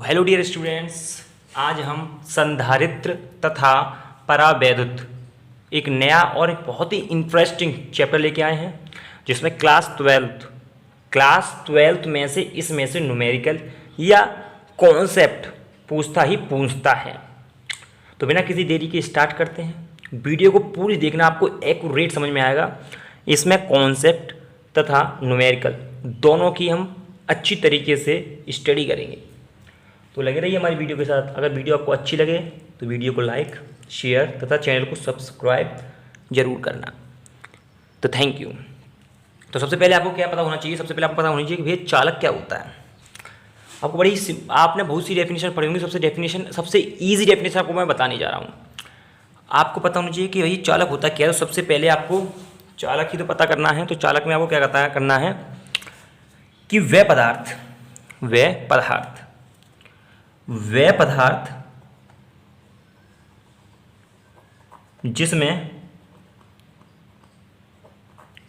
Hello dear students, आज हम संधारित्र तथा परावैद्युत एक नया और एक बहुत ही इंटरेस्टिंग चैप्टर लेके आए हैं, जिसमें क्लास ट्वेल्थ में से इसमें से न्यूमेरिकल या कॉन्सेप्ट पूछता है। तो बिना किसी देरी के स्टार्ट करते हैं। वीडियो को पूरी देखना, आपको एक्यूरेट समझ में आएगा। इसमें कॉन्सेप्ट तथा न्यूमेरिकल दोनों की हम अच्छी तरीके से स्टडी करेंगे। तो लगे रहिए हमारी वीडियो के साथ। अगर वीडियो आपको अच्छी लगे तो वीडियो को लाइक, शेयर तथा चैनल को सब्सक्राइब जरूर करना। तो थैंक यू। तो सबसे पहले आपको क्या पता होना चाहिए? सबसे पहले आपको पता होना चाहिए कि भैया चालक क्या होता है। आपको आपने बहुत सी डेफिनेशन पढ़ी होंगी। सबसे ईजी डेफिनेशन आपको मैं बताने जा रहा हूँ। आपको पता होना चाहिए कि भाई चालक होता क्या है। तो सबसे पहले आपको चालक ही तो पता करना है। तो चालक में आपको क्या करना है कि वह पदार्थ जिसमें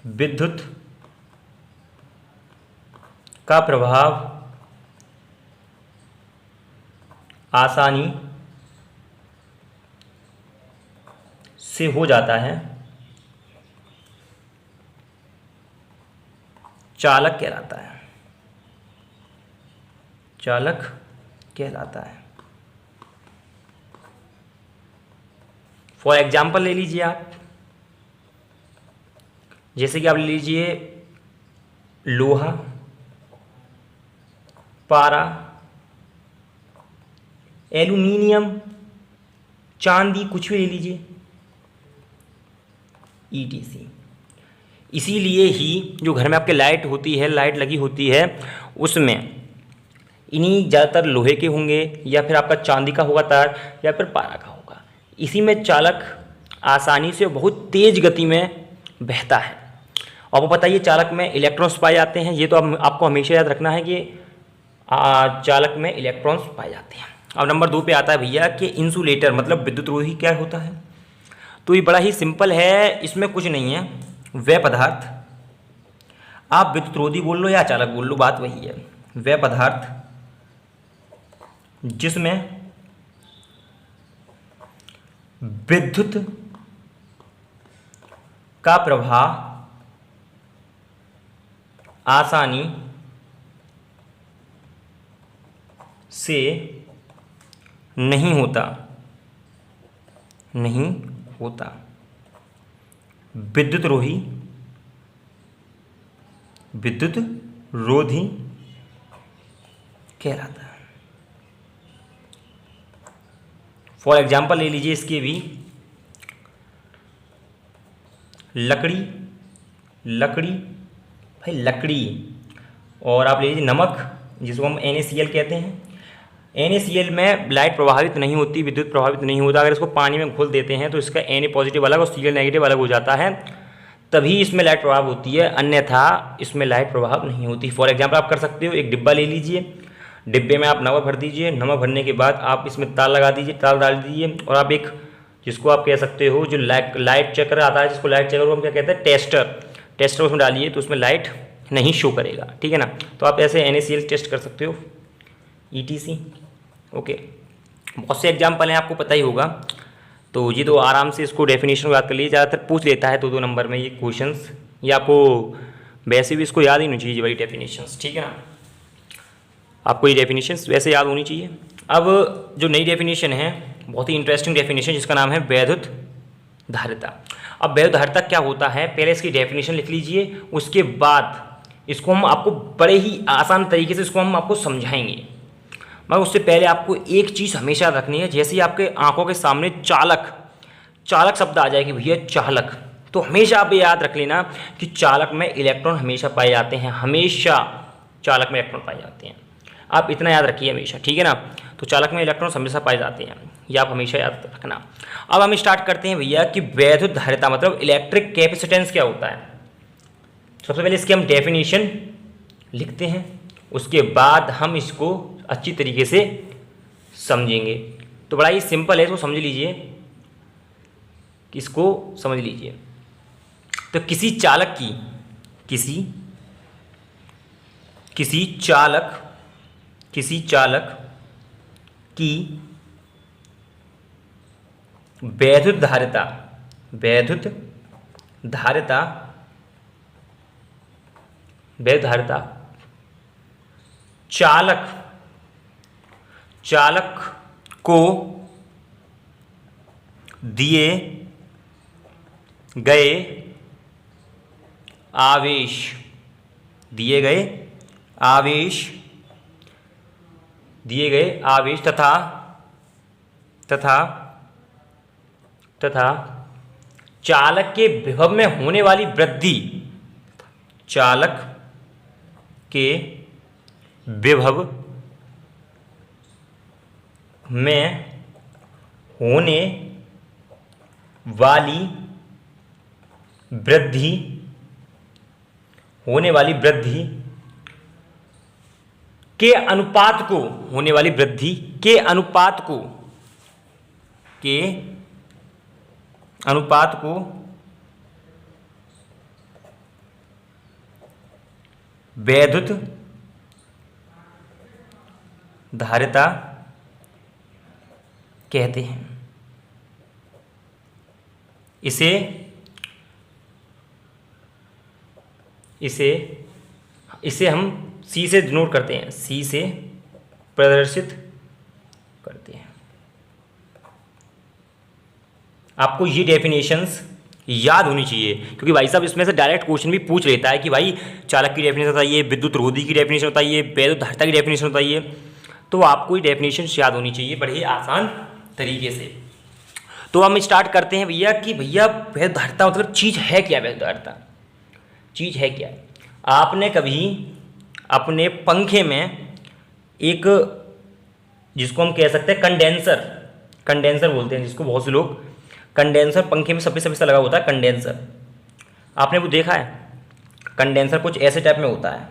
विद्युत का प्रभाव आसानी से हो जाता है, चालक कहलाता है। फॉर एग्जाम्पल ले लीजिए आप, जैसे कि आप ले लीजिए लोहा, पारा, एल्युमिनियम, चांदी, कुछ भी ले लीजिए, ETC। इसीलिए ही जो घर में आपके लाइट लगी होती है, उसमें इन्हीं ज़्यादातर लोहे के होंगे या फिर आपका चांदी का होगा तार या फिर पारा का होगा। इसी में चालक आसानी से बहुत तेज़ गति में बहता है। और वो बताइए चालक में इलेक्ट्रॉन्स पाए जाते हैं। ये तो आपको हमेशा याद रखना है कि चालक में इलेक्ट्रॉन्स पाए जाते हैं। अब नंबर 2 पे आता है भैया कि इंसुलेटर मतलब विद्युत रोधी क्या होता है। तो ये बड़ा ही सिंपल है, इसमें कुछ नहीं है। वह पदार्थ, आप विद्युत रोधी बोल लो या चालक बोल लो, बात वही है। वह पदार्थ जिसमें विद्युत का प्रवाह आसानी से नहीं होता विद्युत रोधी कहलाता है। फॉर एग्जाम्पल ले लीजिए इसके भी, लकड़ी, और आप ले लीजिए नमक, जिसको हम NaCl कहते हैं। NaCl में लाइट प्रभावित नहीं होती, विद्युत प्रभावित नहीं होता। अगर इसको पानी में घोल देते हैं तो इसका Na पॉजिटिव अलग और Cl नेगेटिव अलग हो जाता है, तभी इसमें लाइट प्रभाव होती है, अन्यथा इसमें लाइट प्रभाव नहीं होती। फॉर एग्जाम्पल आप कर सकते हो, एक डिब्बा ले लीजिए, डिब्बे में आप नमक भर दीजिए, नमक भरने के बाद आप इसमें तार लगा दीजिए, तार डाल दीजिए, और आप एक, जिसको आप कह सकते हो जो लाइट चेकर आता है, जिसको लाइट चेकर हम क्या कहते हैं, टेस्टर उसमें डालिए तो उसमें लाइट नहीं शो करेगा, ठीक है ना। तो आप ऐसे NaCl टेस्ट कर सकते हो, ETC। ओके, बहुत से एग्जाम्पल हैं, आपको पता ही होगा। तो ये तो आराम से इसको डेफिनेशन याद कर लीजिए। ज़्यादातर पूछ लेता है 2-2 नंबर में ये क्वेश्चंस, ये आपको वैसे भी इसको याद ही नहीं चाहिए भाई डेफिनेशंस, ठीक है ना। आपको ये डेफिनेशंस वैसे याद होनी चाहिए। अब जो नई डेफिनेशन है, बहुत ही इंटरेस्टिंग डेफिनेशन, जिसका नाम है वैद्युत धारिता। अब वैद्युत धारिता क्या होता है, पहले इसकी डेफिनेशन लिख लीजिए, उसके बाद इसको हम आपको बड़े ही आसान तरीके से इसको हम आपको समझाएंगे। मगर उससे पहले आपको एक चीज़ हमेशा याद रखनी है। जैसे ही आपके आंखों के सामने चालक शब्द आ जाए कि भैया चालक, तो हमेशा आप ये याद रख लेना कि चालक में इलेक्ट्रॉन हमेशा पाए जाते हैं, हमेशा चालक में इलेक्ट्रॉन पाए जाते हैं। आप इतना याद रखिए हमेशा, ठीक है ना। तो चालक में इलेक्ट्रॉन हमेशा पाए जाते हैं, ये आप हमेशा याद रखना। अब हम स्टार्ट करते हैं भैया कि वैद्युत धारिता मतलब इलेक्ट्रिक कैपेसिटेंस क्या होता है। सबसे पहले इसकी हम डेफिनेशन लिखते हैं, उसके बाद हम इसको अच्छी तरीके से समझेंगे। तो बड़ा ही सिंपल है, इसको समझ लीजिए, इसको समझ लीजिए। तो किसी चालक की वैद्युत धारिता, वैद्युत धारिता, वैद्युत धारिता चालक, चालक को दिए गए आवेश, दिए गए आवेश, दिए गए आवेश तथा तथा तथा चालक के विभव में होने वाली वृद्धि, चालक के विभव में होने वाली वृद्धि, होने वाली वृद्धि के अनुपात को, होने वाली वृद्धि के अनुपात को, के अनुपात को वैद्युत धारिता कहते हैं। इसे इसे इसे हम सी से डिनोट करते हैं, सी से प्रदर्शित करते हैं। आपको ये डेफिनेशंस याद होनी चाहिए, क्योंकि भाई साहब इसमें से डायरेक्ट क्वेश्चन भी पूछ लेता है कि भाई चालक की डेफिनेशन बताइए, विद्युत रोधी की डेफिनेशन बताइए, वैद्युत धारिता की डेफिनेशन बताइए। तो आपको ये डेफिनेशन याद होनी चाहिए बड़े ही आसान तरीके से। तो हम स्टार्ट करते हैं भैया कि भैया वैद्युत धारिता मतलब चीज़ है क्या, वैद्युत धारिता चीज़ है क्या। आपने कभी अपने पंखे में एक, जिसको हम कह सकते हैं कंडेंसर, कंडेंसर बोलते हैं जिसको बहुत से लोग, कंडेंसर पंखे में सफेद सफेद सा लगा होता है कंडेंसर, आपने वो देखा है? कंडेंसर कुछ ऐसे टाइप में होता है,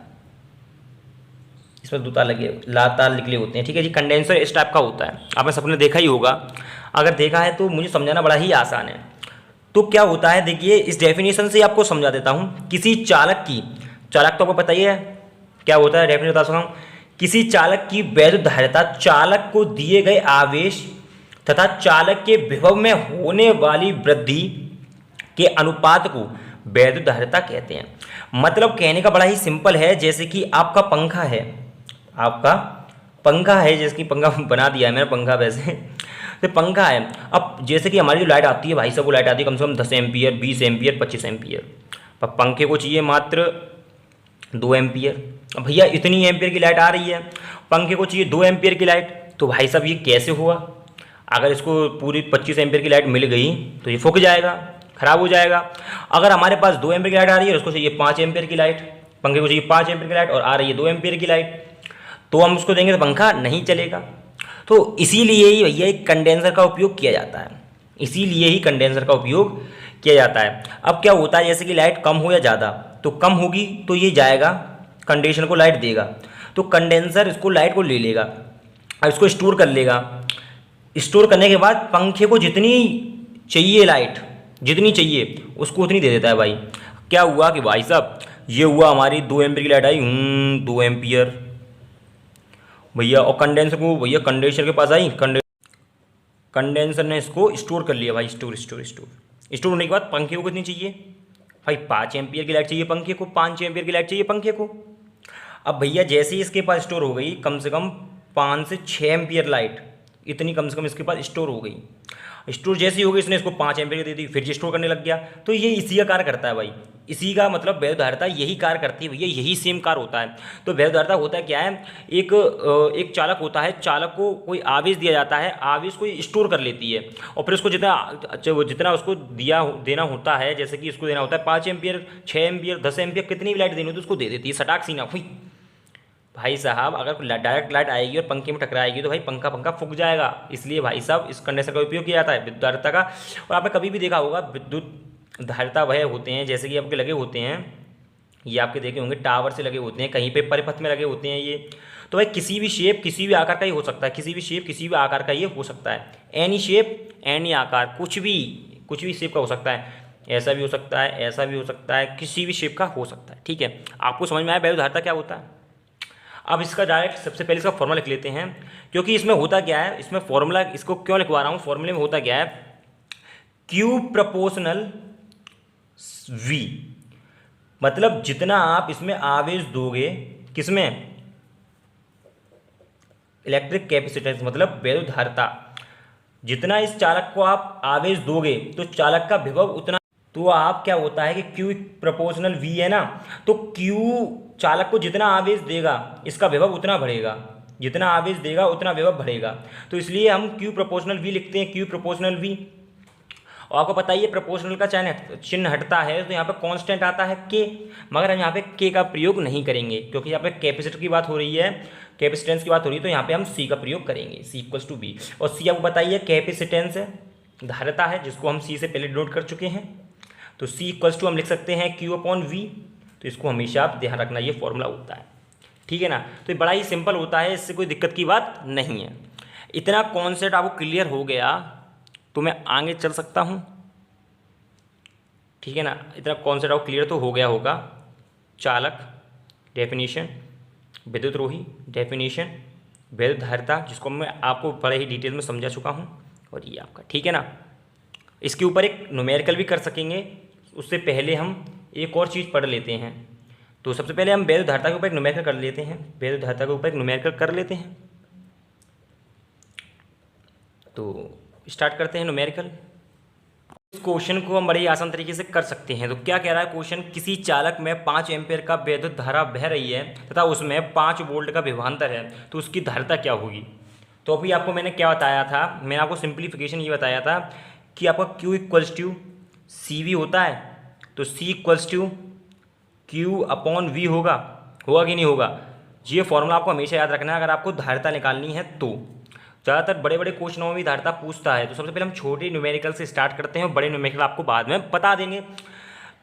इसमें दो तार लगे, तार निकले होते हैं, ठीक है जी। कंडेंसर इस टाइप का होता है, आपने सबने देखा ही होगा। अगर देखा है तो मुझे समझाना बड़ा ही आसान है। तो क्या होता है देखिए, इस डेफिनेशन से आपको समझा देता हूँ। किसी चालक की, चालक तो आपको पता ही है क्या होता है, डेफिनेशन बता सकता हूँ। किसी चालक की वैद्युत धारिता चालक को दिए गए आवेश तथा चालक के विभव में होने वाली वृद्धि के अनुपात को वैद्युत धारिता कहते हैं। मतलब कहने का बड़ा ही सिंपल है, जैसे कि आपका पंखा है, आपका पंखा है, जैसे कि पंखा बना दिया है मैंने पंखा, वैसे तो पंखा है। अब जैसे कि हमारी जो लाइट आती है भाई साहब, वो लाइट आती है कम से कम 10 एम्पियर, 20 एम्पियर, 25 एम्पियर, पर पंखे को चाहिए मात्र 2 एम्पियर। अब भैया इतनी एम्पियर की लाइट आ रही है, पंखे को चाहिए 2 एम्पियर की लाइट, तो भाई साहब ये कैसे हुआ? अगर इसको पूरी 25 एम्पियर की लाइट मिल गई तो ये फूक जाएगा, खराब हो जाएगा। अगर हमारे पास 2 एम्पियर की लाइट आ रही है और उसको चाहिए 5 एम्पियर की लाइट, पंखे को चाहिए 5 एम्पियर की लाइट और आ रही है 2 एम्पियर की लाइट, तो हम उसको देंगे तो पंखा नहीं चलेगा। तो इसीलिए ही भैया एक कंडेंसर का उपयोग किया जाता है, इसीलिए ही कंडेंसर का उपयोग किया जाता है। अब क्या होता है, जैसे कि लाइट कम हो या ज़्यादा, तो कम होगी तो ये जाएगा कंडीशन को लाइट देगा, तो कंडेंसर इसको लाइट को ले लेगा और इसको स्टोर कर लेगा। स्टोर करने के बाद पंखे को जितनी चाहिए लाइट, जितनी चाहिए उसको उतनी दे देता है भाई। क्या हुआ कि भाई साहब ये हुआ, हमारी 2 एम्पियर की लाइट आई, 2 एम्पियर भैया, और कंडेंसर को भैया कंडेंसर के पास आई, कंडेंसर ने इसको स्टोर कर लिया भाई, स्टोर स्टोर स्टोर स्टोर होने के बाद पंखे को कितनी चाहिए भाई, 5 एम्पियर की लाइट चाहिए पंखे को, 5 एम्पियर की लाइट चाहिए पंखे को। अब भैया जैसे ही इसके पास स्टोर हो गई कम से कम 5 से 6 एम्पियर लाइट, इतनी कम से कम इसके पास स्टोर हो गई। स्टोर जैसे ही हो गई, इसने इसको 5 एम्पियर दे दी, फिर ये स्टोर करने लग गया। तो ये इसी का कार्य करता है भाई, इसी का मतलब वैद्युत धारिता यही कार्य करती है भैया, यही सेम कार्य होता है। तो वैद्युत धारिता होता है क्या है, एक चालक होता है, चालक को कोई आवेश दिया जाता है, आवेश को स्टोर कर लेती है और फिर उसको जितना उसको देना होता है, जैसे कि इसको देना होता है 5 एम्पियर, 6 एम्पियर, 10 एम्पियर, कितनी भी लाइट देनी होती है उसको दे देती है, सटाक सीना हुई भाई साहब। अगर डायरेक्ट लाइट आएगी और पंखे में टकराएगी तो भाई पंखा फूक जाएगा। इसलिए भाई साहब इस कंडेंसर का उपयोग किया जाता है विद्युत धारिता का। और आपने कभी भी देखा होगा विद्युत धारिता वह होते हैं जैसे कि आपके लगे होते हैं, ये आपके देखे होंगे टावर से लगे होते हैं, कहीं पे परिपथ में लगे होते हैं ये। तो भाई किसी भी शेप किसी भी आकार का ये हो सकता है, किसी भी शेप किसी भी आकार का ये हो सकता है, एनी शेप एनी आकार, कुछ भी शेप का हो सकता है, ऐसा भी हो सकता है, ऐसा भी हो सकता है, किसी भी शेप का हो सकता है। ठीक है, आपको समझ में आया वैद्युत धारिता क्या होता है? अब इसका डायरेक्ट सबसे पहले इसका फॉर्मूला लिख लेते हैं, क्योंकि इसमें होता क्या है, इसमें फॉर्मूला इसको क्यों लिखवा रहा हूँ, फॉर्मूले में होता क्या है, Q प्रोपोर्शनल V, मतलब जितना आप इसमें आवेश दोगे, किसमें, इलेक्ट्रिक कैपेसिटेंस मतलब वैद्युत धारिता, जितना इस चालक को आप आवेश दोगे तो चालक का विभव उतना, तो आप क्या होता है कि Q प्रोपोर्शनल V है ना, तो Q चालक को जितना आवेश देगा इसका विभव उतना बढ़ेगा, जितना आवेश देगा उतना विभव बढ़ेगा, तो इसलिए हम Q प्रोपोर्शनल V लिखते हैं, Q प्रोपोर्शनल V। और आपको पता ही है प्रोपोर्शनल का चिन्ह हटता है तो यहाँ पे कांस्टेंट आता है K, मगर हम यहाँ पे K का प्रयोग नहीं करेंगे क्योंकि यहाँ पे कैपेसिटर की बात हो रही है, कैपेसिटेंस की बात हो रही है, तो यहाँ पे हम C का प्रयोग करेंगे, C इक्वल्स टू B। और C आपको बताइए कैपेसिटेंस है, धारिता है, जिसको हम C से पहले डिनोट कर चुके हैं, तो C इक्वल्स टू हम लिख सकते हैं Q अपॉन V। तो इसको हमेशा आप ध्यान रखना, ये फॉर्मूला होता है, ठीक है ना। तो ये बड़ा ही सिंपल होता है, इससे कोई दिक्कत की बात नहीं है। इतना कॉन्सेप्ट आपको क्लियर हो गया तो मैं आगे चल सकता हूँ, ठीक है ना। इतना कॉन्सेप्ट आपको क्लियर तो हो गया होगा। चालक डेफिनेशन, विद्युत रोही डेफिनेशन, वैद्युत धारिता, जिसको मैं आपको बड़े ही डिटेल में समझा चुका हूँ, और ये आपका, ठीक है ना। इसके ऊपर एक न्यूमेरिकल भी कर सकेंगे, उससे पहले हम एक और चीज़ पढ़ लेते हैं। तो सबसे पहले हम वैद्युत धारिता के ऊपर एक न्यूमेरिकल कर लेते हैं, वैद्युत धारिता के ऊपर एक न्यूमेरिकल कर लेते हैं। तो स्टार्ट करते हैं न्यूमेरिकल। इस क्वेश्चन को हम बड़े ही आसान तरीके से कर सकते हैं। तो क्या कह रहा है क्वेश्चन, किसी चालक में 5 एम्पीयर का वैद्युत धारा बह रही है तथा उसमें 5 वोल्ट का विभवांतर है, तो उसकी धारिता क्या होगी। तो अभी आपको मैंने क्या बताया था, मैंने आपको सिंप्लीफिकेशन ये बताया था कि आपका Q इक्वल्स टू CV होता है, तो C equals to Q upon V होगा कि नहीं होगा। ये फॉर्मूला आपको हमेशा याद रखना है अगर आपको धारिता निकालनी है तो। ज़्यादातर बड़े बड़े क्वेश्चनों में भी धारिता पूछता है, तो सबसे पहले हम छोटे न्यूमेरिकल से स्टार्ट करते हैं और बड़े न्यूमेरिकल आपको बाद में बता देंगे।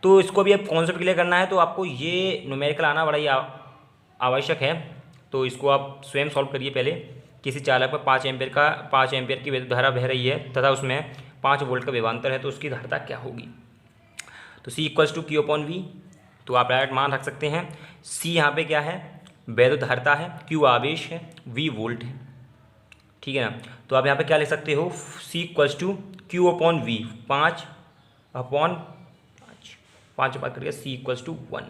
तो इसको भी अब कॉन्सेप्ट क्लियर करना है, तो आपको ये न्यूमेरिकल आना बड़ा ही आवश्यक है। तो इसको आप स्वयं सॉल्व करिए पहले। किसी चालक पर 5 एम्पीयर की विद्युत धारा बह रही है तथा उसमें 5 वोल्ट का विभवांतर है, तो उसकी धारिता क्या होगी। तो C equals to Q upon V, तो आप डायरेक्ट मान रख सकते हैं। C यहाँ पे क्या है, वैद्युत धारिता है, Q आवेश है, V वोल्ट है, ठीक है ना। तो आप यहाँ पे क्या लिख सकते हो, C equals to Q upon V, 5 upon 5 बात करिए, C इक्वल्स टू 1।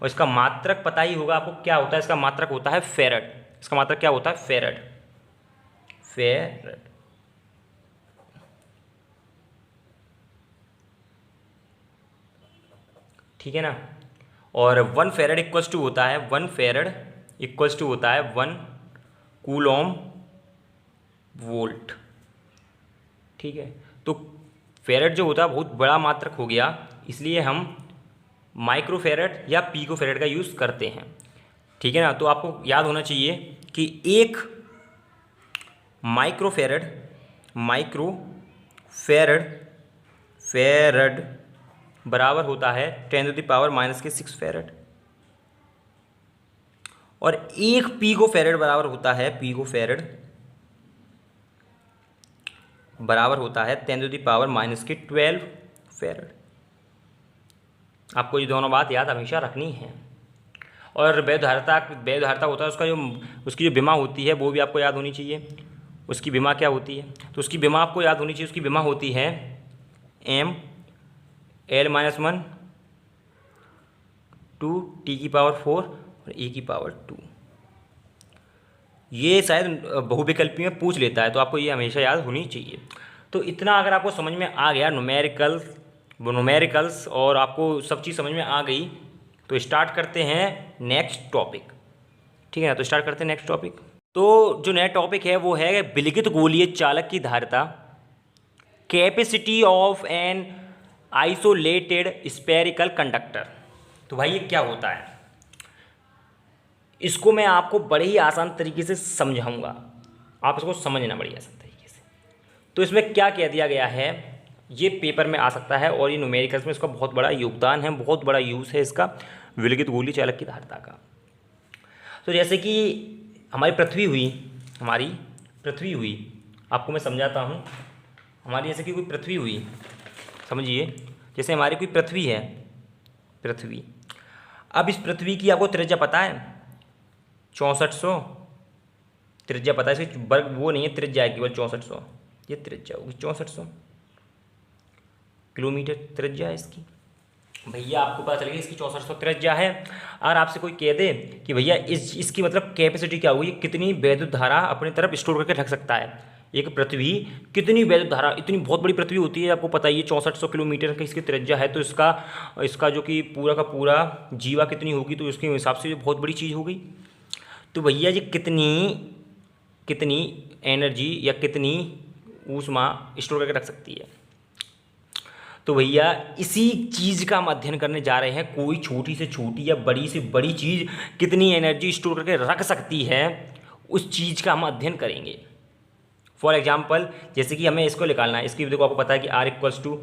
और इसका मात्रक पता ही होगा आपको क्या होता है, इसका मात्रक होता है फेरड। इसका मात्रक क्या होता है, फेरड, ठीक है ना। और 1 फेरड इक्वल्स टू होता है 1 फेरड इक्वल्स टू होता है 1 कूलॉम वोल्ट, ठीक है। तो फेरड जो होता है बहुत बड़ा मात्रक हो गया, इसलिए हम माइक्रोफेरड या पीकोफेरड का यूज़ करते हैं, ठीक है ना। तो आपको याद होना चाहिए कि एक फेरड बराबर होता है 10⁻⁻⁶ फेरड, और एक पीकोफेरड बराबर होता है 10⁻⁻12 फेरड। आपको ये दोनों बात याद हमेशा रखनी है। और वैद्युत होता है उसका उसकी जो विमा होती है वो भी आपको याद होनी चाहिए। उसकी विमा क्या होती है, तो उसकी विमा आपको याद होनी चाहिए। उसकी विमा होती है mL-1 टू T⁴ और E⁴ ये शायद बहुविकल्पी में पूछ लेता है, तो आपको ये हमेशा याद होनी चाहिए। तो इतना अगर आपको समझ में आ गया न्यूमेरिकल्स और आपको सब चीज़ समझ में आ गई, तो स्टार्ट करते हैं नेक्स्ट टॉपिक, ठीक है ना। तो स्टार्ट करते हैं नेक्स्ट टॉपिक। तो जो नया टॉपिक है वो है विलगित गोलीय चालक की धारिता, capacity of an isolated spherical conductor. तो भाई ये क्या होता है, इसको मैं आपको बड़े ही आसान तरीके से समझाऊंगा, आप इसको समझना बड़ी आसान तरीके से। तो इसमें क्या कह दिया गया है, ये पेपर में आ सकता है और ये न्यूमेरिकल्स में इसका बहुत बड़ा योगदान है, बहुत बड़ा यूज़ है इसका विलगित गोलीय चालक की धारिता का। तो जैसे कि हमारी पृथ्वी हुई, आपको मैं समझाता हूँ। हमारी जैसे कि कोई पृथ्वी हुई, समझिए जैसे हमारी कोई पृथ्वी है, अब इस पृथ्वी की आपको त्रिज्या पता है, 6400, त्रिज्या पता है इसकी, वर्ग वो नहीं है, त्रिज्या है केवल 6400, ये त्रिज्या होगी 6400 किलोमीटर त्रिज्या है इसकी। भैया आपको पता चलेगा इसकी 6400 त्रिज्या है। अगर आपसे कोई कह दे कि भैया इसकी मतलब कैपेसिटी क्या होगी, कितनी वैद्युत धारा अपनी तरफ स्टोर करके रख सकता है एक पृथ्वी, कितनी वैद्युत धारा, इतनी बहुत बड़ी पृथ्वी होती है, आपको पता ही है 6400 किलोमीटर का इसकी त्रिज्या है, तो इसका जो कि पूरा का पूरा जीवा कितनी होगी, तो उसके हिसाब से बहुत बड़ी चीज़ हो गई। तो भैया जी कितनी एनर्जी या कितनी ऊष्मा स्टोर करके रख सकती है। तो भैया इसी चीज़ का हम अध्ययन करने जा रहे हैं, कोई छोटी से छोटी या बड़ी से बड़ी चीज़ कितनी एनर्जी स्टोर करके रख सकती है, उस चीज़ का हम अध्ययन करेंगे। फॉर एग्जाम्पल जैसे कि हमें इसको निकालना है, इसकी देखो आपको पता है कि R =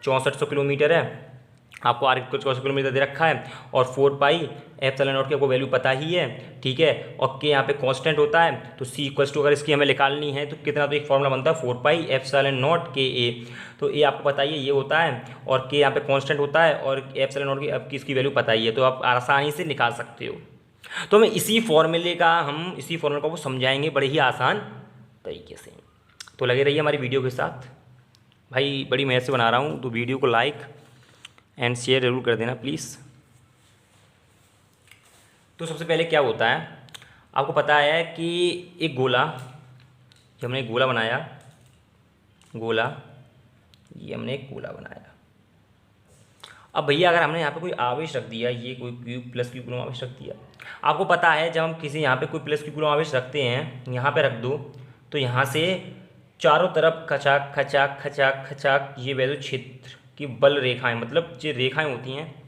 6400 किलोमीटर है, आपको R = 6400 किलोमीटर दे रखा है, और 4πε0 की आपको वैल्यू पता ही है, ठीक है, और के यहाँ पे कांस्टेंट होता है, तो C = अगर इसकी हमें निकालनी है तो कितना, तो एक फॉर्मूला बनता है 4πε0 KA, तो ये आपको पता ही है ये होता है, और के यहाँ पे कांस्टेंट होता है, और ε0 की आपकी इसकी वैल्यू पता ही है, तो आप आसानी से निकाल सकते हो। तो हमें इसी फॉर्मूले को वो समझाएंगे बड़े ही आसान तरीके से, तो लगे रहिए हमारी वीडियो के साथ। भाई बड़ी मेहनत से बना रहा हूँ, तो वीडियो को लाइक एंड शेयर जरूर कर देना प्लीज़। तो सबसे पहले क्या होता है, आपको पता है कि एक गोला, जब हमने एक गोला बनाया, ये हमने एक गोला बनाया। अब भैया अगर हमने यहाँ पे कोई आवेश रख दिया, ये कोई क्यूब प्लस क्यू कूलम आवेश रख दिया, आपको पता है जब हम किसी यहाँ पे कोई प्लस क्यू कूलम आवेश रखते हैं, यहाँ पे रख दो, तो यहाँ से चारों तरफ खचाक खचाक खचाक खचाक ये वैद्युत क्षेत्र की बल रेखाएं, मतलब जो रेखाएं होती हैं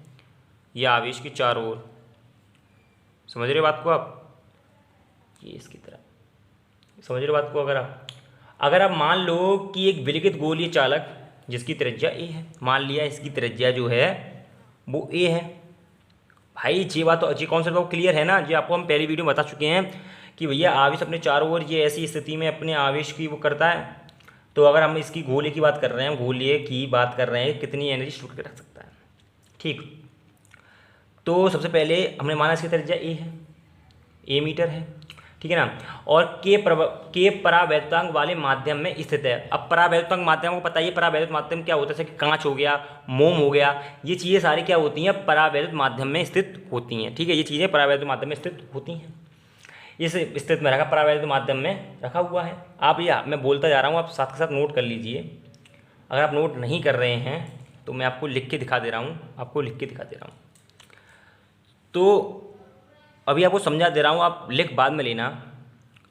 ये आवेश की चारों ओर, समझ रहे हो बात को आप, ये इसकी तरह समझ रहे हो बात को। अगर आप मान लो कि एक विलिखित गोलीय चालक जिसकी त्रिज्या a है, मान लिया इसकी त्रिज्या जो है वो a है। भाई ये बात तो, ये कॉन्सेप्ट तो क्लियर है ना, जो आपको हम पहली वीडियो में बता चुके हैं कि भैया आवेश अपने चारों ओर ये ऐसी स्थिति में अपने आवेश की वो करता है। तो अगर हम इसकी गोले की बात कर रहे हैं, गोले की बात कर रहे हैं, कितनी एनर्जी स्टोर करके रख सकता है, ठीक। तो सबसे पहले हमने माना इसकी त्रिज्या a है, a मीटर है, ठीक है ना, और के परावैद्युतांक वाले माध्यम में स्थित है। अब परावैद्युतांक माध्यम को पता ही है, परावैद्युत माध्यम क्या होता है, जैसे कि कांच हो गया, मोम हो गया, ये चीज़ें सारी क्या होती हैं, परावैद्युत माध्यम में स्थित होती हैं, ठीक है, ये चीज़ें परावैद्युत माध्यम में स्थित होती हैं। इस स्थिति में रखा, परावैद्युत माध्यम में रखा हुआ है। आप ये मैं बोलता जा रहा हूँ, आप साथ के साथ नोट कर लीजिए। अगर आप नोट नहीं कर रहे हैं तो मैं आपको लिख के दिखा दे रहा हूँ, तो अभी आपको समझा दे रहा हूँ, आप लिख बाद में लेना,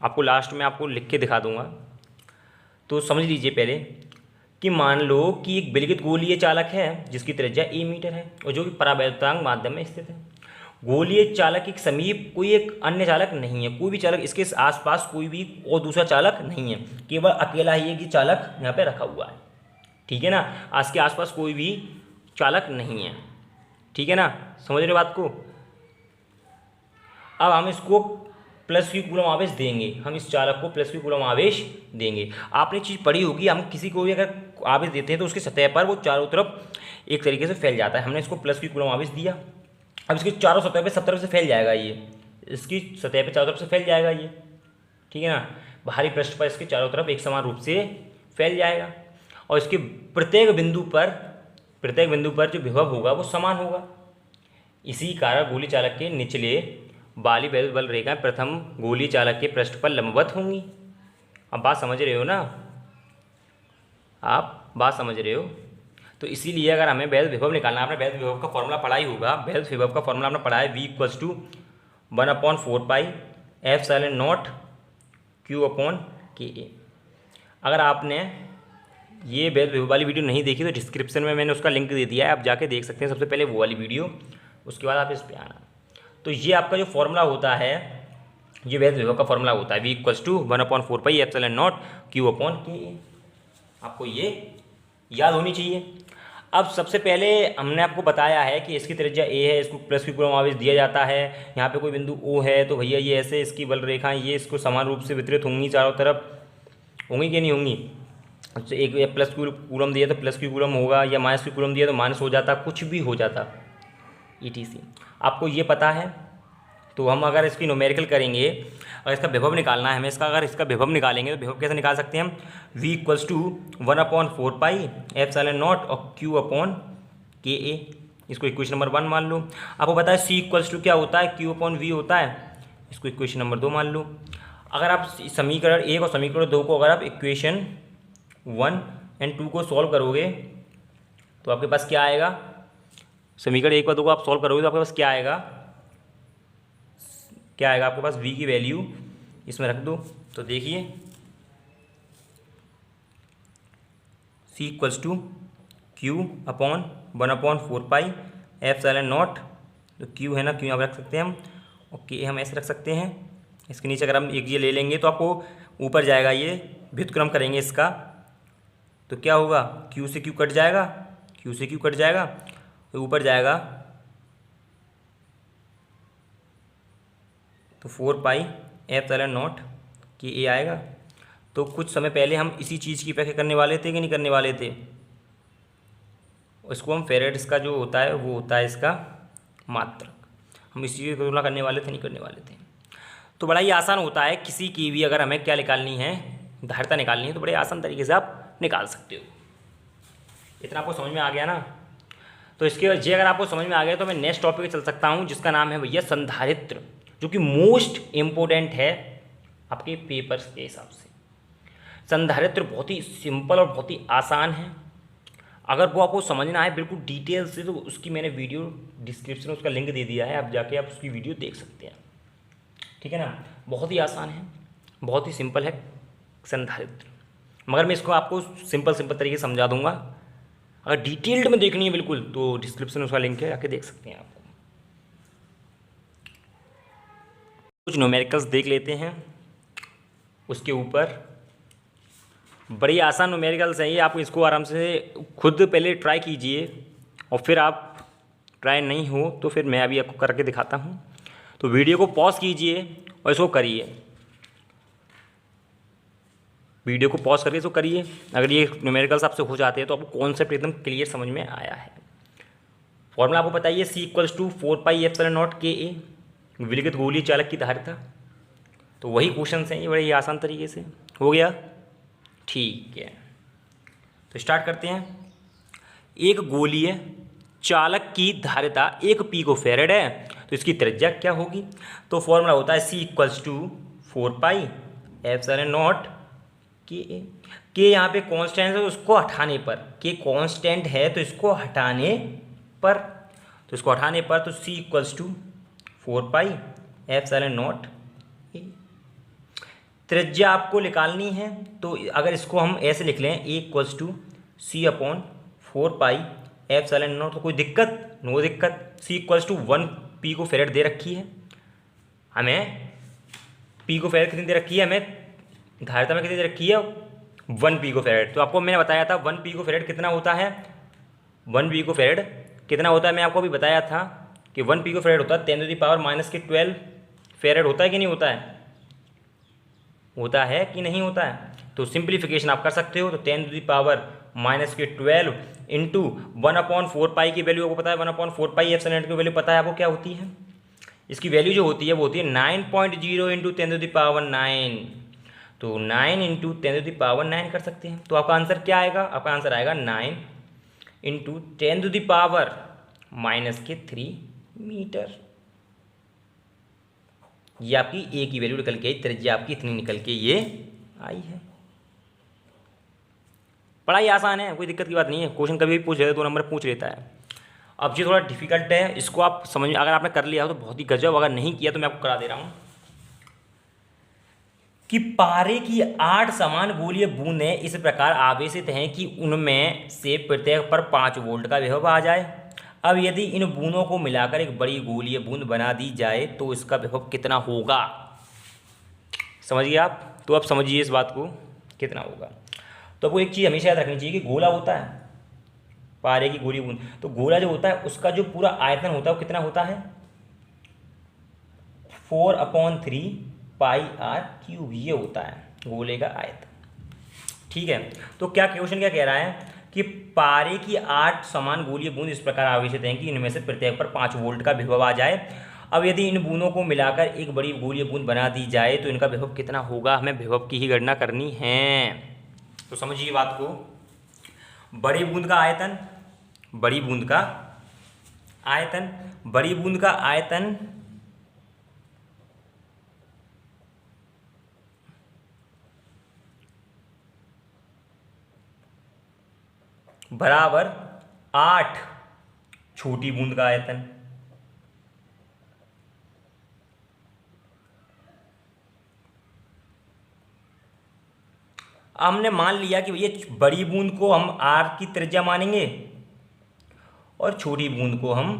आपको लास्ट में आपको लिख के दिखा दूंगा। तो समझ लीजिए पहले कि मान लो कि एक विलिखित गोलीय चालक है जिसकी त्रिज्या a मीटर है और जो कि परावैद्युतांक माध्यम में स्थित है। गोलीय चालक के समीप कोई एक अन्य चालक नहीं है, कोई भी चालक, इसके आसपास कोई भी और दूसरा चालक नहीं है, केवल अकेला ही एक ही चालक यहाँ पे रखा हुआ है, ठीक है ना, आज के आसपास कोई भी चालक नहीं है, ठीक है ना, समझ रहे बात को। अब हम इसको प्लस क्यू कूलम आवेश देंगे, हम इस चालक को प्लस क्यू कूलम आवेश देंगे। आपने चीज़ पढ़ी होगी, हम किसी को भी अगर आवेश देते हैं तो उसकी सतह पर वो चारों तरफ एक तरीके से फैल जाता है। हमने इसको प्लस क्यू कूलम आवेश दिया, अब इसकी चारों सतह पे सब तरफ से फैल जाएगा, ये इसकी सतह पे चारों तरफ से फैल जाएगा ये, ठीक है ना, बाहरी पृष्ठ पर इसके चारों तरफ एक समान रूप से फैल जाएगा, और इसके प्रत्येक बिंदु पर जो विभव होगा वो समान होगा। इसी कारण गोलीय चालक के निचले वाली वैद्युत बल रेखाएं प्रथम गोलीय चालक के पृष्ठ पर लंबवत होंगी। अब बात समझ रहे हो ना, आप बात समझ रहे हो। तो इसीलिए अगर हमें वैद्युत विभव निकालना, आपने वैद्युत विभव का फॉर्मूला पढ़ा ही होगा, वैद्युत विभव का फॉर्मूला आपने पढ़ा है, V = 1/4πε0 Q/KA। अगर आपने ये वैद्युत विभव वाली वीडियो नहीं देखी तो डिस्क्रिप्शन में मैंने उसका लिंक दे दिया है, आप जाके देख सकते हैं सबसे पहले वो वाली वीडियो, उसके बाद आप इस पर आना। तो ये आपका जो फॉर्मूला होता है, ये वैद्युत विभव का फॉर्मूला होता है, V = 1/4πε0 Q/KA। आपको ये याद होनी चाहिए। अब सबसे पहले हमने आपको बताया है कि इसकी त्रिज्या a है, इसको प्लस क्यू कूलम आवेश दिया जाता है, यहाँ पे कोई बिंदु O है, तो भैया ये ऐसे इसकी बल रेखाएं ये इसको समान रूप से वितरित होंगी, चारों तरफ होंगी कि नहीं होंगी। तो एक प्लस क्यू कूलम दिया तो प्लस क्यू कूलम होगा, या माइनस क्यू कूलम दिया तो माइनस हो जाता, कुछ भी हो जाता, ETC। आपको ये पता है, तो हम अगर इसकी न्यूमेरिकल करेंगे, अगर इसका विभव निकालना है हमें, अगर इसका विभव निकालेंगे तो विभव कैसे निकाल सकते हैं हम, v equals to 1/4 pi epsilon not और q अपॉन के ए। इसको इक्वेशन नंबर 1 मान लो। आपको पता है c इक्वल्स टू क्या होता है, q अपॉन v होता है। इसको इक्वेशन नंबर 2 मान लो। अगर आप समीकरण 1 और समीकरण 2 को अगर आप इक्वेशन 1 एंड 2 को सॉल्व करोगे तो आपके पास क्या आएगा, समीकरण 1 और 2 को आप सॉल्व करोगे तो आपके पास क्या आएगा, आपके पास v की वैल्यू इसमें रख दो। तो देखिए c equals to q upon 1/4 pi epsilon not, तो q है ना, q यहाँ रख सकते हैं हम, और k हम ऐसे रख सकते हैं। इसके नीचे अगर हम एक ये ले लेंगे तो आपको ऊपर जाएगा, ये व्युत्क्रम करेंगे इसका तो क्या होगा, q से q कट जाएगा, q से q कट जाएगा, तो ऊपर जाएगा तो 4 पाई एप्सिलॉन नॉट के ए आएगा। तो कुछ समय पहले हम इसी चीज़ की व्याख्या करने वाले थे कि नहीं करने वाले थे, इसको हम फेरेड्स का जो होता है वो होता है इसका मात्रक, हम इसी की तुलना करने वाले थे, नहीं करने वाले थे। तो बड़ा ही आसान होता है, किसी की भी अगर हमें क्या निकालनी है, धारिता निकालनी है, तो बड़े आसान तरीके से आप निकाल सकते हो। इतना आपको समझ में आ गया ना। तो इसके जे अगर आपको समझ में आ गया तो मैं नेक्स्ट टॉपिक पे चल सकता हूँ, जिसका नाम है भैया संधारित्र, जो कि मोस्ट इम्पोर्टेंट है आपके पेपर्स के हिसाब से। संधारित्र बहुत ही सिंपल और बहुत ही आसान है। अगर वो आपको समझना है बिल्कुल डिटेल से तो उसकी मैंने वीडियो डिस्क्रिप्शन में उसका लिंक दे दिया है, आप जाके आप उसकी वीडियो देख सकते हैं। ठीक है ना, बहुत ही आसान है, बहुत ही सिंपल है संधारित्र, मगर मैं इसको आपको सिंपल तरीके से समझा दूंगा। अगर डिटेल्ड में देखनी है बिल्कुल तो डिस्क्रिप्शन में उसका लिंक है, जाके देख सकते हैं। आपको कुछ न्यूमेरिकल्स देख लेते हैं उसके ऊपर, बड़ी आसान न्यूमेरिकल्स हैं ये, आप इसको आराम से खुद पहले ट्राई कीजिए और फिर आप ट्राई नहीं हो तो फिर मैं अभी आपको करके दिखाता हूँ। तो वीडियो को पॉज कीजिए और इसको करिए, वीडियो को पॉज करके इसको करिए। अगर ये न्यूमेरिकल्स आपसे हो जाते हैं तो आपको कॉन्सेप्ट एकदम क्लियर समझ में आया है। फॉर्मूला आपको बताइए, c equals to 4 pi epsilon not K a, विलगित गोलीय चालक की धारिता। तो वही क्वेश्चन हैं ये, बड़े ही आसान तरीके से हो गया। ठीक है, तो स्टार्ट करते हैं। एक गोलीय चालक की धारिता 1 पिकोफैरेड है, तो इसकी त्रिज्या क्या होगी। तो फॉर्मूला होता है c equals to 4 pi epsilon not K a. के यहाँ पे कांस्टेंट है तो उसको हटाने पर, के कांस्टेंट है तो इसको हटाने पर, तो इसको हटाने पर तो c equals to 4 pi epsilon not a. त्रिज्या आपको निकालनी है तो अगर इसको हम ऐसे लिख लें, a equals to c upon 4 pi epsilon not, तो कोई दिक्कत, नो दिक्कत। c इक्वल्स टू 1 पिकोफैरेड दे रखी है हमें, पिकोफैरेड कितनी दे रखी है हमें, धारिता में कितनी दे रखी है 1 पिकोफैरेड। तो आपको मैंने बताया था 1 पिकोफैरेड कितना होता है, 1 पिकोफैरेड कितना होता है, मैं आपको अभी बताया था कि 1 पिकोफैरेड होता है 10⁻⁻12 फैरेड होता है कि नहीं होता है, होता है कि नहीं होता है। तो सिंप्लीफिकेशन आप कर सकते हो, तो 10⁻⁻12 इंटू 1/4 पाई की वैल्यू आपको पता है, 1/4 पाई एप्सिलॉन की वैल्यू पता है आपको क्या होती है, इसकी वैल्यू जो होती है वो होती है 9.0 इंटू 10⁹ तो 9 इंटू 10⁹ कर सकते हैं। तो आपका आंसर क्या आएगा, आपका आंसर आएगा 9 इंटू 10⁻³ मीटर। ये आपकी ए की वैल्यू निकल के आई, त्रिज्या आपकी इतनी निकल के ये आई है। पढ़ाई आसान है, कोई दिक्कत की बात नहीं है, क्वेश्चन कभी भी पूछ लेता है, 2 नंबर पूछ लेता है। अब ये थोड़ा डिफिकल्ट है, इसको आप समझ, अगर आपने कर लिया हो तो बहुत ही गजब, अगर नहीं किया तो मैं आपको करा दे रहा हूँ कि पारे की 8 समान गोलीय बूंदें इस प्रकार आवेशित हैं कि उनमें से प्रत्येक पर 5 वोल्ट का विभव आ जाए। अब यदि इन बूंदों को मिलाकर एक बड़ी गोलीय बूंद बना दी जाए तो इसका विभव कितना होगा, समझिए आप। तो अब समझिए इस बात को कितना होगा। तो आपको एक चीज़ हमेशा याद रखनी चाहिए कि गोला होता है, पारे की गोली बूंद, तो गोला जो होता है उसका जो पूरा आयतन होता है वो कितना होता है 4/3 पाई r क्यूब, ये होता है गोले का आयतन। ठीक है, तो क्या क्वेश्चन क्या कह रहा है कि पारे की 8 समान गोलीय बूंद इस प्रकार आवेशित हैं कि इनमें से प्रत्येक पर 5 वोल्ट का विभव आ जाए। अब यदि इन बूंदों को मिलाकर एक बड़ी गोलीय बूंद बना दी जाए तो इनका विभव कितना होगा, हमें विभव की ही गणना करनी है। तो समझिए बात को, बड़ी बूंद का आयतन, बड़ी बूंद का आयतन, बड़ी बूंद का आयतन बराबर 8 छोटी बूंद का आयतन। हमने मान लिया कि भैया बड़ी बूंद को हम आर की त्रिज्या मानेंगे और छोटी बूंद को हम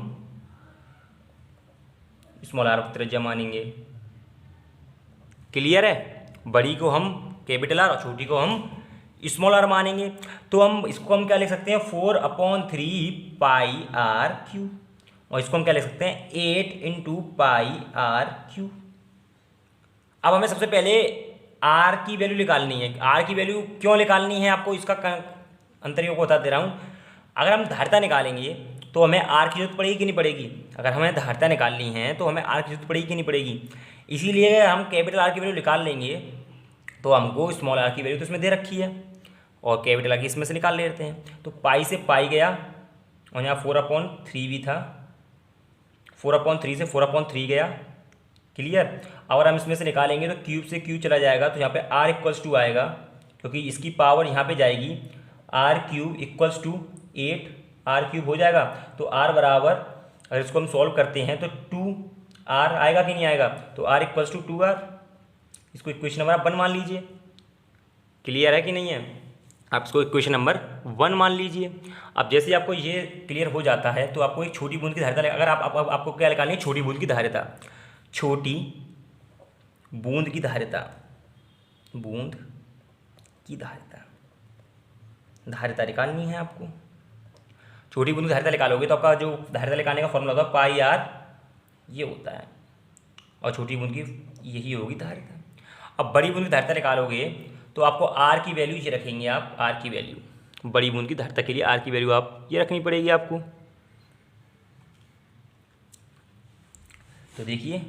स्मॉल आर की त्रिज्या मानेंगे। क्लियर है? बड़ी को हम कैपिटल आर और छोटी को हम स्मॉल आर मानेंगे। तो हम इसको हम क्या लिख सकते हैं, 4/3 पाई आर क्यू, और इसको हम क्या लिख सकते हैं, 8 × पाई आर क्यू। अब हमें सबसे पहले आर की वैल्यू निकालनी है। आर की वैल्यू क्यों निकालनी है, आपको इसका अंतर्योग को बता दे रहा हूँ। अगर हम धारिता निकालेंगे तो हमें आर की जरूरत पड़ेगी कि नहीं पड़ेगी? अगर हमें धारिता निकालनी है तो हमें आर की जरूरत पड़ेगी कि नहीं पड़ेगी? इसीलिए हम कैपिटल आर की वैल्यू निकाल लेंगे तो हमको स्मॉल आर की वैल्यू तो इसमें दे रखी है और कैपिटल आर की इसमें से निकाल लेते हैं। तो पाई से पाई गया और यहाँ 4/3 भी था, 4/3 से 4/3 गया। क्लियर? अगर हम इसमें से निकालेंगे तो क्यूब से क्यूब चला जाएगा तो यहाँ पे r = आएगा, क्योंकि इसकी पावर यहाँ पे जाएगी, r³ = 8, r³ हो जाएगा। तो r बराबर, अगर इसको हम सॉल्व करते हैं तो 2r आएगा कि नहीं आएगा? तो r = 2r, इसको इक्वेशन नंबर 1 मान लीजिए। क्लियर है कि नहीं है? आप इसको इक्वेशन नंबर 1 मान लीजिए। अब जैसे आपको ये क्लियर हो जाता है तो आपको एक छोटी बूंद की धारिता, अगर आपको क्या निकालनी है, छोटी बूंद की धारिता, छोटी बूंद की धारिता, बूंद की धारिता, धारिता निकालनी है आपको। छोटी बूंद की धारिता निकालोगे तो आपका जो धारिता निकालने का फॉर्मूला होगा पाई आर, ये होता है, और छोटी बूंद की यही होगी धारिता। अब बड़ी बूंद की धारिता निकालोगे तो आपको आर की वैल्यू ये रखेंगे आप, आर की वैल्यू, बड़ी बूंद की धारिता के लिए आर की वैल्यू आप ये रखनी पड़ेगी आपको। तो देखिए,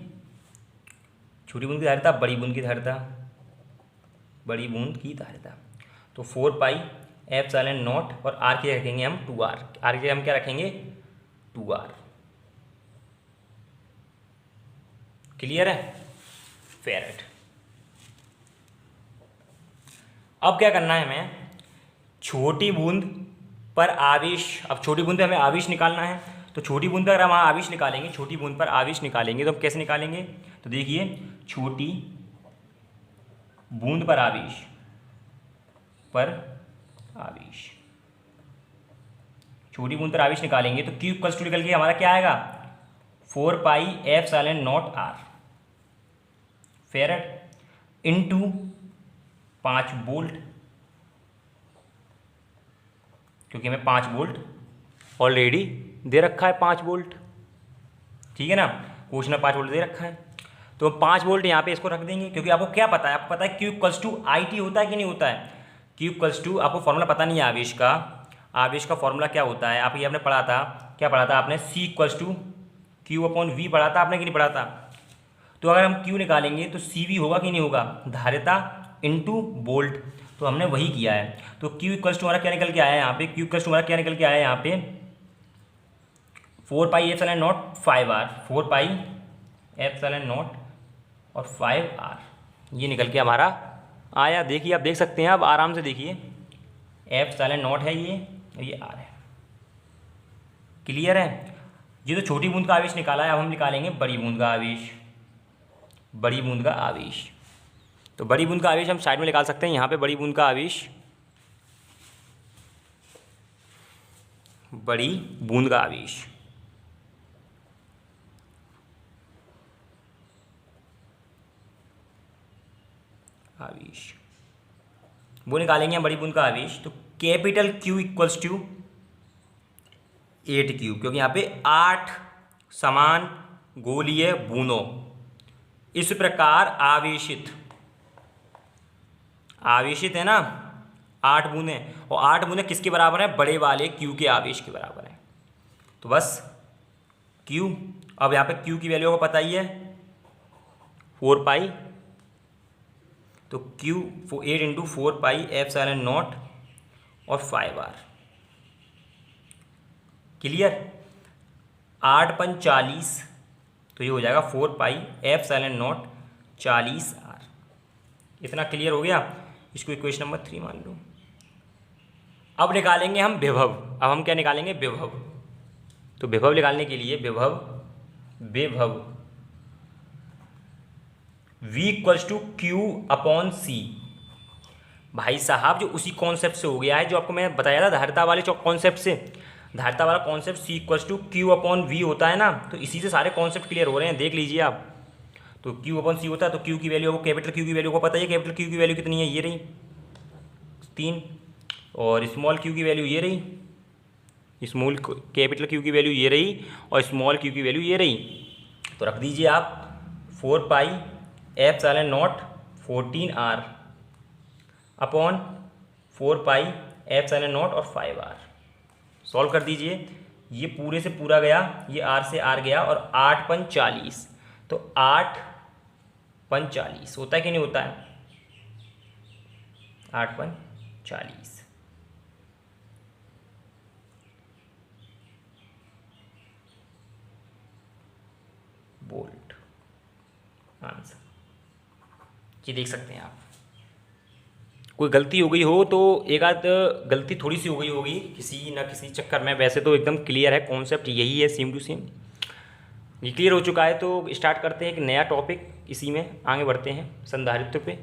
छोटी बूंद की धारिता, बड़ी बूंद की धारिता, बड़ी बूंद की धारिता, तो 4πε0 और आर की रखेंगे हम 2r, आर की हम क्या रखेंगे, 2r। क्लियर है? फेरेट। अब क्या करना है हमें, छोटी बूंद पर आवेश, अब छोटी बूंद पे हमें आवेश निकालना है। तो छोटी बूंद पर अगर हम आवेश निकालेंगे, छोटी बूंद पर आवेश निकालेंगे तो हम कैसे निकालेंगे? तो देखिए, छोटी बूंद पर आवेश, छोटी बूंद पर आवेश निकालेंगे तो Q = निकल के हमारा क्या आएगा, 4πε0r फेरेट इंटू 5 वोल्ट, क्योंकि हमें 5 वोल्ट ऑलरेडी दे रखा है, 5 वोल्ट। ठीक है ना, क्वेश्चन में 5 वोल्ट दे रखा है तो 5 वोल्ट यहाँ पे इसको रख देंगे, क्योंकि आपको क्या पता है, आपको पता है Q = IT होता है कि नहीं होता है? Q = आपको फॉर्मूला पता नहीं है आवेश का, आवेश का फॉर्मूला क्या होता है, आप ये आपने पढ़ा था, क्या पढ़ा था आपने, C = Q/V पढ़ा था आपने कि नहीं पढ़ा था? तो अगर हम Q निकालेंगे तो CV होगा कि नहीं होगा, धारिता इंटू वोल्ट, तो हमने वही किया है। तो Q = हमारा क्या निकल के आया है यहाँ पे, Q = हमारा क्या निकल के आया है यहाँ पे, 4πε0 5r, 4πε0 और 5r, ये निकल के हमारा आया। देखिए, आप देख सकते हैं, आप आराम से देखिए, ε0 है ये r है। क्लियर है? ये तो छोटी बूंद का आवेश निकाला है, अब हम निकालेंगे बड़ी बूंद का आवेश, बड़ी बूंद का आवेश। तो बड़ी बूंद का आवेश हम साइड में निकाल सकते हैं, यहाँ पे बड़ी बूंद का आवेश, बड़ी बूंद का आवेश, वो निकालेंगे हम बड़ी बूंद का आवेश। तो कैपिटल Q = 8Q, क्योंकि यहाँ पे 8 समान गोलीय बूंदों, इस प्रकार आवेशित है ना 8 बूंदें, और 8 बूंदें किसके बराबर है, बड़े वाले Q के आवेश के बराबर है। तो बस क्यू, अब यहाँ पे क्यू की वैल्यू को पता ही है 4 पाई, तो Q 8 into 4 pi epsilon not और 5R। क्लियर। 8 पन 40, तो ये हो जाएगा 4 पाई एप्सिलॉन नॉट 40R। इतना क्लियर हो गया। इसको इक्वेशन नंबर 3 मान लो। अब निकालेंगे हम विभव। अब हम क्या निकालेंगे? विभव। तो विभव निकालने के लिए विभव V equals to Q upon C. भाई साहब जो उसी कॉन्सेप्ट से हो गया है जो आपको मैं बताया था धारिता वाले कॉन्सेप्ट से। धारिता वाला concept C equals to Q upon V होता है ना, तो इसी से सारे कॉन्सेप्ट क्लियर हो रहे हैं, देख लीजिए आप। तो Q अपॉन सी होता है, तो Q की वैल्यू को, कैपिटल Q की वैल्यू को पता है, कैपिटल Q की वैल्यू कितनी है, ये रही 3, और स्मॉल q की वैल्यू ये रही, कैपिटल Q की वैल्यू ये रही, और स्मॉल q की वैल्यू ये रही। तो रख दीजिए आप 4 pi epsilon not 14R upon 4 pi epsilon not और 5R। सॉल्व कर दीजिए। ये पूरे से पूरा गया, ये R से R गया, और 8 पन 40, तो 8 पन 40 होता है कि नहीं होता है? 8 पन 40 वोल्ट आंसर। ये देख सकते हैं आप। कोई गलती हो गई हो तो एक आध गलती थोड़ी सी हो गई होगी किसी ना किसी चक्कर में, वैसे तो एकदम क्लियर है, कॉन्सेप्ट यही है सेम टू सेम। ये क्लियर हो चुका है तो स्टार्ट करते हैं एक नया टॉपिक, इसी में आगे बढ़ते हैं संधारित्र पे।